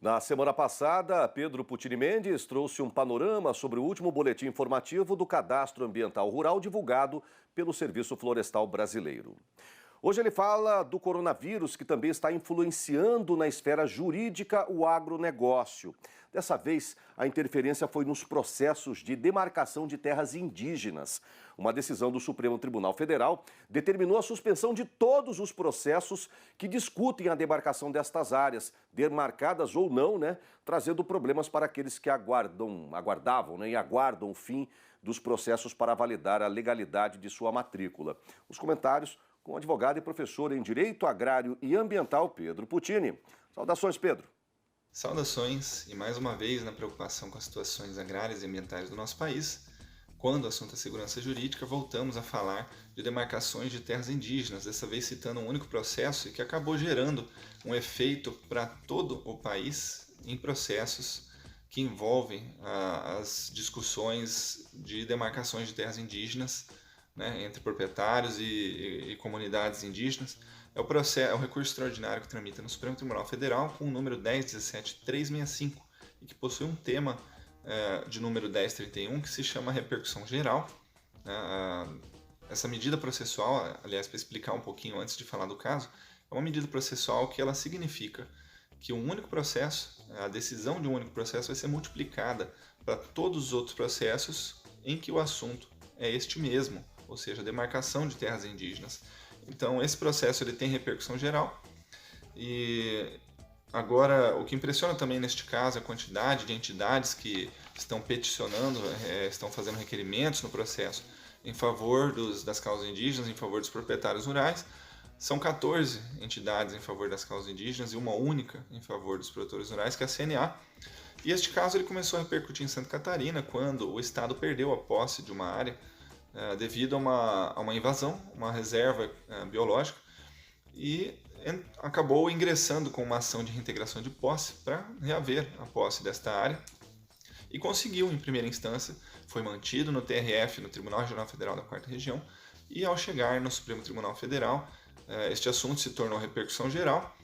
Na semana passada, Pedro Putini Mendes trouxe um panorama sobre o último boletim informativo do Cadastro Ambiental Rural divulgado pelo Serviço Florestal Brasileiro. Hoje ele fala do coronavírus, que também está influenciando na esfera jurídica o agronegócio. Dessa vez, a interferência foi nos processos de demarcação de terras indígenas. Uma decisão do Supremo Tribunal Federal determinou a suspensão de todos os processos que discutem a demarcação destas áreas, demarcadas ou não, trazendo problemas para aqueles que aguardavam e aguardam o fim dos processos para validar a legalidade de sua matrícula. Os comentários com o advogado e professor em Direito Agrário e Ambiental, Pedro Putini. Saudações, Pedro. Saudações, e mais uma vez na preocupação com as situações agrárias e ambientais do nosso país, quando o assunto é segurança jurídica, voltamos a falar de demarcações de terras indígenas, dessa vez citando um único processo e que acabou gerando um efeito para todo o país em processos que envolvem as discussões de demarcações de terras indígenas, entre proprietários e comunidades indígenas. É o recurso extraordinário que tramita no Supremo Tribunal Federal com o número 10.17.365 e que possui um tema de número 1031 que se chama repercussão geral. Essa medida processual, aliás, para explicar um pouquinho antes de falar do caso, é uma medida processual que ela significa que um único processo, a decisão de um único processo vai ser multiplicada para todos os outros processos em que o assunto é este mesmo, ou seja, a demarcação de terras indígenas. Então, esse processo ele tem repercussão geral e agora o que impressiona também neste caso é a quantidade de entidades que estão peticionando, estão fazendo requerimentos no processo em favor das causas indígenas, em favor dos proprietários rurais. São 14 entidades em favor das causas indígenas e uma única em favor dos produtores rurais, que é a CNA. E este caso ele começou a repercutir em Santa Catarina quando o Estado perdeu a posse de uma área devido a uma invasão, uma reserva biológica, e acabou ingressando com uma ação de reintegração de posse para reaver a posse desta área e conseguiu em primeira instância, foi mantido no TRF, no Tribunal Regional Federal da 4ª Região, e ao chegar no Supremo Tribunal Federal, este assunto se tornou repercussão geral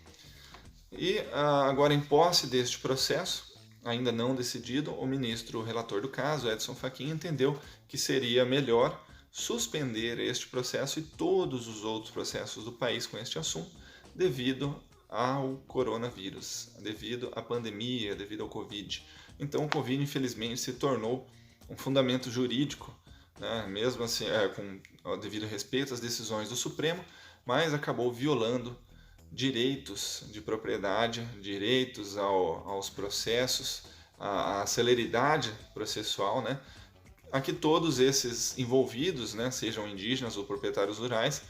e agora em posse deste processo, ainda não decidido, o ministro relator do caso, Edson Fachin, entendeu que seria melhor suspender este processo e todos os outros processos do país com este assunto devido ao coronavírus, devido à pandemia, devido ao Covid. Então o Covid, infelizmente, se tornou um fundamento jurídico, mesmo assim, com devido respeito às decisões do Supremo, mas acabou violando direitos de propriedade, direitos aos processos, a celeridade processual, a que todos esses envolvidos, sejam indígenas ou proprietários rurais,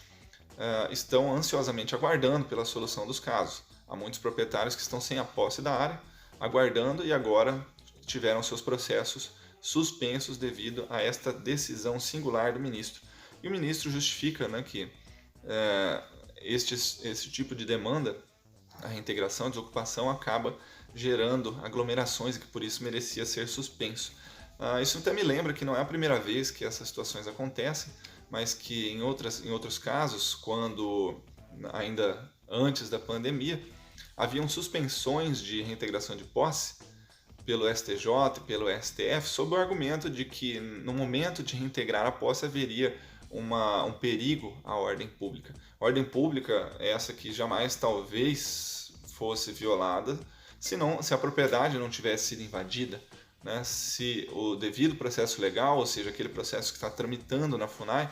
estão ansiosamente aguardando pela solução dos casos. Há muitos proprietários que estão sem a posse da área, aguardando e agora tiveram seus processos suspensos devido a esta decisão singular do ministro. E o ministro justifica que esse tipo de demanda, a reintegração, a desocupação, acaba gerando aglomerações e que por isso merecia ser suspenso. Isso até me lembra que não é a primeira vez que essas situações acontecem, mas que em outros casos, quando ainda antes da pandemia, haviam suspensões de reintegração de posse pelo STJ e pelo STF sob o argumento de que no momento de reintegrar a posse haveria um perigo à ordem pública. A ordem pública é essa que jamais talvez fosse violada se a propriedade não tivesse sido invadida, se o devido processo legal, ou seja, aquele processo que está tramitando na FUNAI,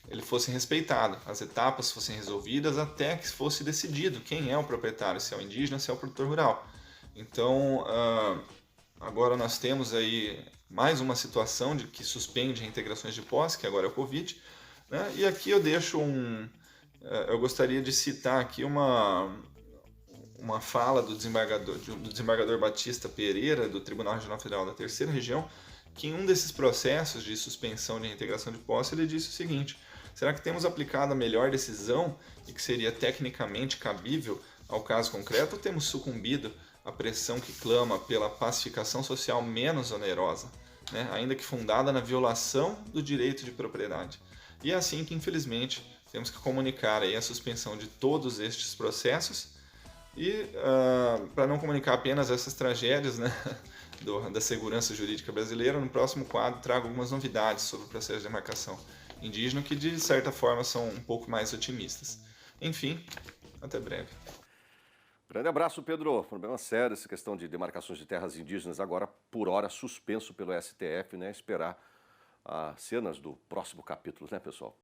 ele fosse respeitado, as etapas fossem resolvidas até que fosse decidido quem é o proprietário, se é o indígena, se é o produtor rural. Então, agora nós temos aí mais uma situação de que suspende reintegrações de posse, que agora é o Covid, e aqui eu deixo eu gostaria de citar aqui uma fala do desembargador Batista Pereira, do Tribunal Regional Federal da 3ª Região, que em um desses processos de suspensão de reintegração de posse, ele disse o seguinte: será que temos aplicado a melhor decisão e que seria tecnicamente cabível ao caso concreto, ou temos sucumbido à pressão que clama pela pacificação social menos onerosa, ainda que fundada na violação do direito de propriedade? E é assim que, infelizmente, temos que comunicar aí a suspensão de todos estes processos E para não comunicar apenas essas tragédias, né, da segurança jurídica brasileira, no próximo quadro trago algumas novidades sobre o processo de demarcação indígena que de certa forma são um pouco mais otimistas. Enfim, até breve. Grande abraço, Pedro. Problema sério essa questão de demarcações de terras indígenas, agora por hora suspenso pelo STF, né? Esperar as cenas do próximo capítulo, né, pessoal?